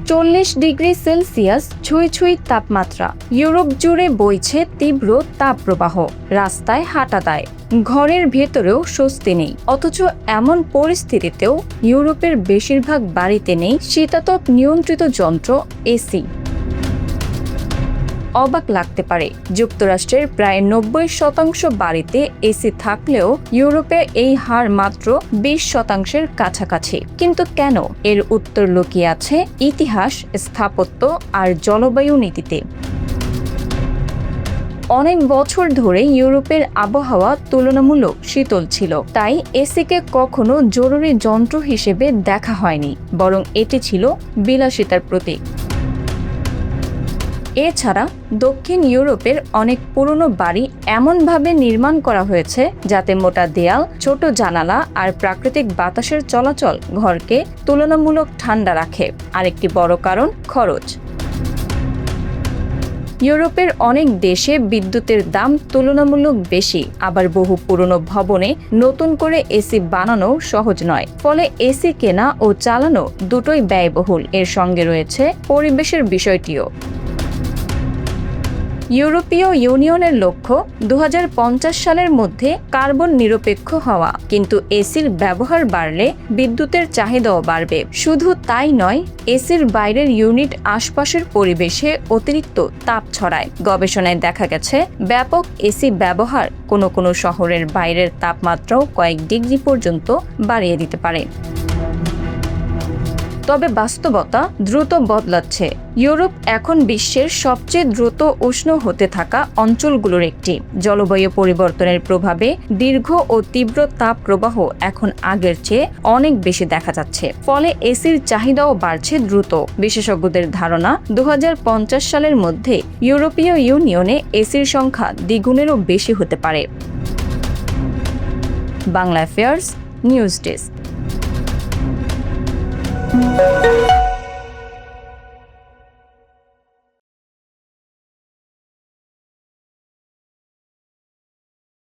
40°C ছুঁই ছুঁই তাপমাত্রা। ইউরোপ জুড়ে বইছে তীব্র তাপপ্রবাহ, রাস্তায় হাঁটা দায়, ঘরের ভেতরেও স্বস্তি নেই। অথচ এমন পরিস্থিতিতেও ইউরোপের বেশিরভাগ বাড়িতে নেই শীতাতপ নিয়ন্ত্রিত যন্ত্র এসি। অবাক লাগতে পারে, যুক্তরাষ্ট্রের প্রায় 90% বাড়িতে এসি থাকলেও ইউরোপে এই হার মাত্র 20%-এর কাছাকাছি। কিন্তু কেন? এর উত্তর লুকিয়ে আছে ইতিহাস, স্থাপত্য আর জলবায়ু নীতিতে। অনেক বছর ধরে ইউরোপের আবহাওয়া তুলনামূলক শীতল ছিল, তাই এসিকে কখনো জরুরি যন্ত্র হিসেবে দেখা হয়নি, বরং এটি ছিল বিলাসিতার প্রতীক। এছাড়া দক্ষিণ ইউরোপের অনেক পুরনো বাড়ি এমনভাবে নির্মাণ করা হয়েছে যাতে মোটা দেয়াল, ছোট জানালা আর প্রাকৃতিক বাতাসের চলাচল ঘরকে তুলনামূলক ঠান্ডা রাখে। আরেকটি বড় কারণ খরচ। ইউরোপের অনেক দেশে বিদ্যুতের দাম তুলনামূলক বেশি, আবার বহু পুরনো ভবনে নতুন করে এসি বানানো সহজ নয়। ফলে এসি কেনা ও চালানো দুটোই ব্যয়বহুল। এর সঙ্গে রয়েছে পরিবেশের বিষয়টিও। ইউরোপীয় ইউনিয়নের লক্ষ্য 2050 সালের মধ্যে কার্বন নিরপেক্ষ হওয়া, কিন্তু এসির ব্যবহার বাড়লে বিদ্যুতের চাহিদাও বাড়বে। শুধু তাই নয়, এসির বাইরের ইউনিট আশপাশের পরিবেশে অতিরিক্ত তাপ ছড়ায়। গবেষণায় দেখা গেছে ব্যাপক এসি ব্যবহার কোনো শহরের বাইরের তাপমাত্রাও কয়েক ডিগ্রি পর্যন্ত বাড়িয়ে দিতে পারে। তবে বাস্তবতা দ্রুত বদলাচ্ছে। ইউরোপ এখন বিশ্বের সবচেয়ে দ্রুত উষ্ণ হতে থাকা অঞ্চলগুলোর একটি। জলবায়ু পরিবর্তনের প্রভাবে দীর্ঘ ও তীব্র তাপ প্রবাহ এখন আগের চেয়ে অনেক বেশি দেখা যাচ্ছে। ফলে এসির চাহিদাও বাড়ছে দ্রুত। বিশেষজ্ঞদের ধারণা 2050 সালের মধ্যে ইউরোপীয় ইউনিয়নে এসির সংখ্যা দ্বিগুণেরও বেশি হতে পারে। Bangla affairs news desk.